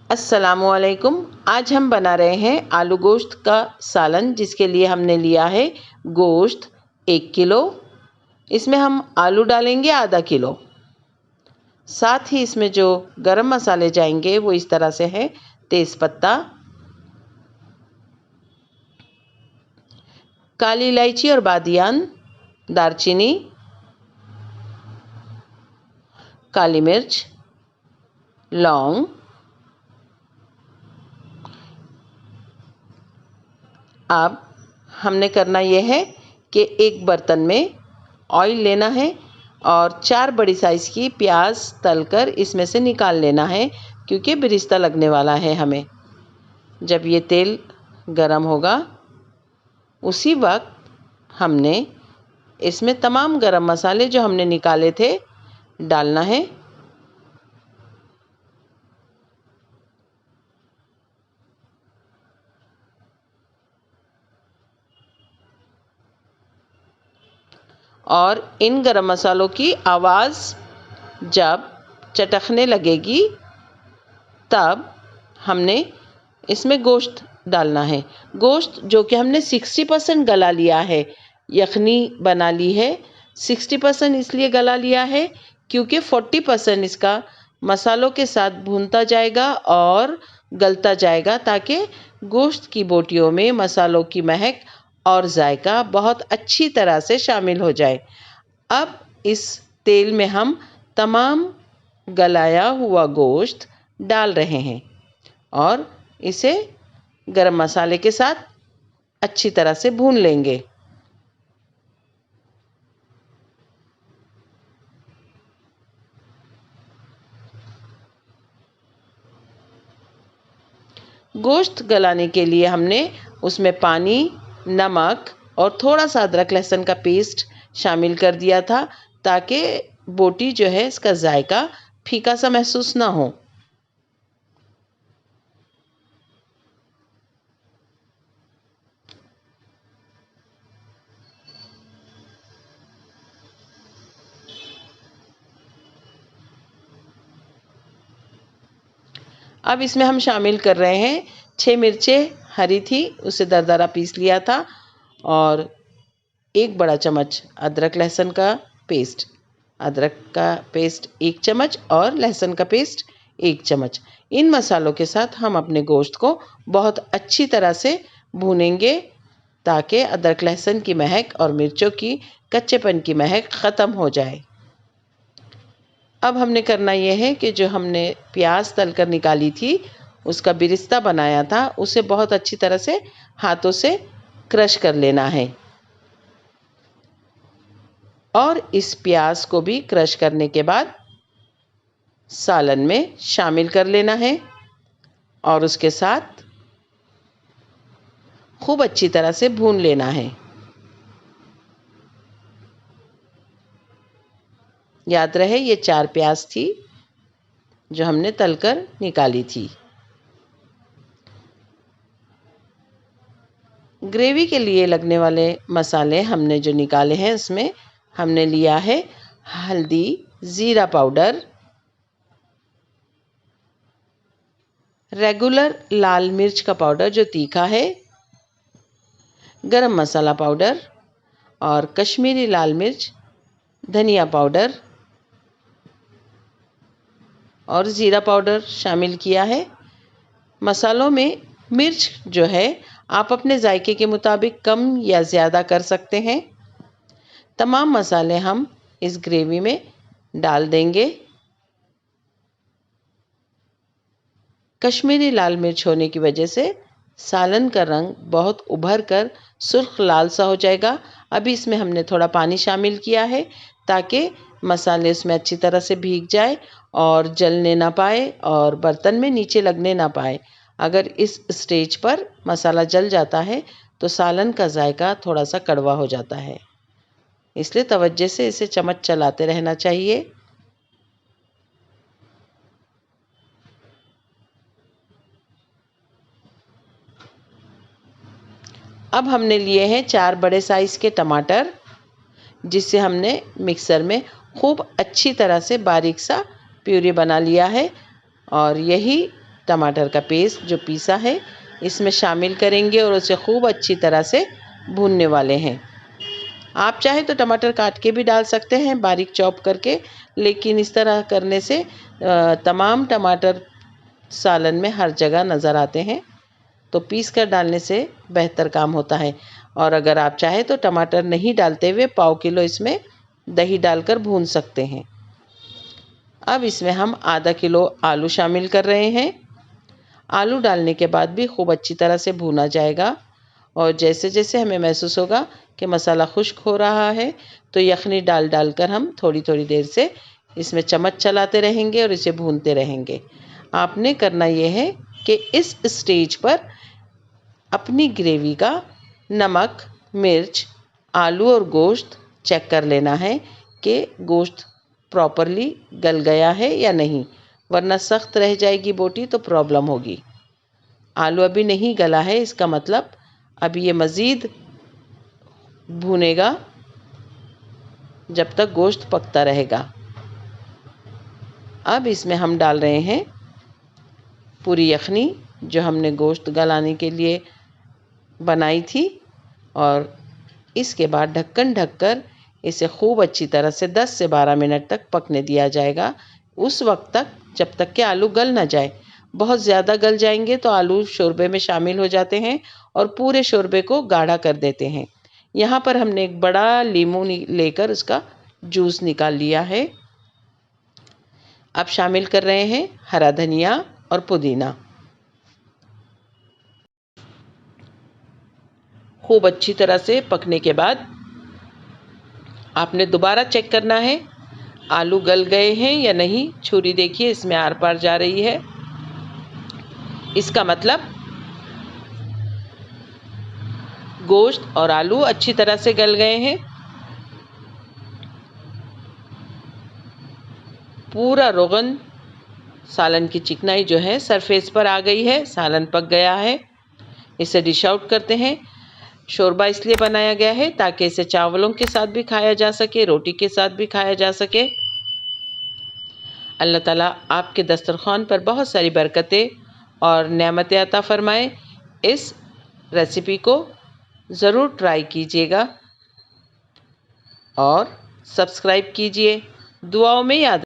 अस्सलामुअलैकुम। आज हम बना रहे हैं आलू गोश्त का सालन, जिसके लिए हमने लिया है गोश्त 1 किलो। इसमें हम आलू डालेंगे आधा किलो। साथ ही इसमें जो गरम मसाले जाएंगे वो इस तरह से हैं: तेज़पत्ता, काली इलायची और बादियान, दारचीनी, काली मिर्च, लौंग। अब हमने करना यह है कि एक बर्तन में ऑयल लेना है और 4 बड़ी साइज़ की प्याज तलकर इसमें से निकाल लेना है, क्योंकि बिरिस्ता लगने वाला है हमें। जब ये तेल गरम होगा उसी वक्त हमने इसमें तमाम गरम मसाले जो हमने निकाले थे डालना है। और इन गरम मसालों की आवाज़ जब चटकने लगेगी तब हमने इसमें गोश्त डालना है। गोश्त जो कि हमने 60% गला लिया है, यखनी बना ली है। 60% इसलिए गला लिया है क्योंकि 40% इसका मसालों के साथ भूनता जाएगा और गलता जाएगा, ताकि गोश्त की बोटियों में मसालों की महक और जायका बहुत अच्छी तरह से शामिल हो जाए। अब इस तेल में हम तमाम गलाया हुआ गोश्त डाल रहे हैं और इसे गरम मसाले के साथ अच्छी तरह से भून लेंगे। गोश्त गलाने के लिए हमने उसमें पानी, नमक और थोड़ा सा अदरक लहसुन का पेस्ट शामिल कर दिया था, ताकि बोटी जो है इसका जायका फीका सा महसूस ना हो। अब इसमें हम शामिल कर रहे हैं 6 मिर्चें हरी थी, उसे दरदरा पीस लिया था, और 1 बड़ा चम्मच अदरक लहसुन का पेस्ट। अदरक का पेस्ट 1 चम्मच और लहसुन का पेस्ट 1 चम्मच। इन मसालों के साथ हम अपने गोश्त को बहुत अच्छी तरह से भूनेंगे, ताकि अदरक लहसुन की महक और मिर्चों की कच्चेपन की महक ख़त्म हो जाए। अब हमने करना यह है कि जो हमने प्याज तलकर निकाली थी, उसका बिरिस्ता बनाया था, उसे बहुत अच्छी तरह से हाथों से क्रश कर लेना है और इस प्याज को भी क्रश करने के बाद सालन में शामिल कर लेना है और उसके साथ खूब अच्छी तरह से भून लेना है। याद रहे ये 4 प्याज थी जो हमने तलकर निकाली थी। ग्रेवी के लिए लगने वाले मसाले हमने जो निकाले हैं, उसमें हमने लिया है हल्दी, ज़ीरा पाउडर, रेगुलर लाल मिर्च का पाउडर जो तीखा है, गरम मसाला पाउडर और कश्मीरी लाल मिर्च, धनिया पाउडर और ज़ीरा पाउडर शामिल किया है। मसालों में मिर्च जो है आप अपने जायके के मुताबिक कम या ज़्यादा कर सकते हैं। तमाम मसाले हम इस ग्रेवी में डाल देंगे। कश्मीरी लाल मिर्च होने की वजह से सालन का रंग बहुत उभर कर सुर्ख लाल सा हो जाएगा। अभी इसमें हमने थोड़ा पानी शामिल किया है, ताकि मसाले उसमें अच्छी तरह से भीग जाए और जलने ना पाए और बर्तन में नीचे लगने ना पाए। अगर इस स्टेज पर मसाला जल जाता है तो सालन का जायका थोड़ा सा कड़वा हो जाता है, इसलिए तवज्जो से इसे चम्मच चलाते रहना चाहिए। अब हमने लिए हैं 4 बड़े साइज़ के टमाटर, जिससे हमने मिक्सर में खूब अच्छी तरह से बारीक सा प्यूरी बना लिया है। और यही टमाटर का पेस्ट जो पीसा है इसमें शामिल करेंगे और उसे खूब अच्छी तरह से भूनने वाले हैं। आप चाहे तो टमाटर काट के भी डाल सकते हैं बारीक चॉप करके, लेकिन इस तरह करने से तमाम टमाटर सालन में हर जगह नज़र आते हैं, तो पीस कर डालने से बेहतर काम होता है। और अगर आप चाहे तो टमाटर नहीं डालते हुए पाव किलो इसमें दही डालकर भून सकते हैं। अब इसमें हम आधा किलो आलू शामिल कर रहे हैं। आलू डालने के बाद भी खूब अच्छी तरह से भूना जाएगा और जैसे जैसे हमें महसूस होगा कि मसाला खुश्क हो रहा है तो यखनी डाल कर हम थोड़ी थोड़ी देर से इसमें चम्मच चलाते रहेंगे और इसे भूनते रहेंगे। आपने करना यह है कि इस स्टेज पर अपनी ग्रेवी का नमक, मिर्च, आलू और गोश्त चेक कर लेना है कि गोश्त प्रॉपरली गल गया है या नहीं, वरना सख्त रह जाएगी बोटी तो प्रॉब्लम होगी। आलू अभी नहीं गला है, इसका मतलब अभी ये मज़ीद भुनेगा जब तक गोश्त पकता रहेगा। अब इसमें हम डाल रहे हैं पूरी यखनी जो हमने गोश्त गलाने के लिए बनाई थी और इसके बाद ढक्कन ढककर इसे खूब अच्छी तरह से 10 से 12 मिनट तक पकने दिया जाएगा, उस वक्त तक जब तक कि आलू गल ना जाए। बहुत ज़्यादा गल जाएंगे तो आलू शोरबे में शामिल हो जाते हैं और पूरे शोरबे को गाढ़ा कर देते हैं। यहाँ पर हमने एक बड़ा लीमू लेकर उसका जूस निकाल लिया है। अब शामिल कर रहे हैं हरा धनिया और पुदीना। खूब अच्छी तरह से पकने के बाद आपने दोबारा चेक करना है आलू गल गए हैं या नहीं। छुरी देखिए इसमें आर पार जा रही है, इसका मतलब गोश्त और आलू अच्छी तरह से गल गए हैं। पूरा रोगन सालन की चिकनाई जो है सरफेस पर आ गई है, सालन पक गया है। इसे डिश आउट करते हैं। शोरबा इसलिए बनाया गया है ताकि इसे चावलों के साथ भी खाया जा सके, रोटी के साथ भी खाया जा सके। अल्लाह ताला आपके दस्तरखान पर बहुत सारी बरकतें और नेमतें अता फ़रमाए। इस रेसिपी को ज़रूर ट्राई कीजिएगा और सब्सक्राइब कीजिए। दुआओं में याद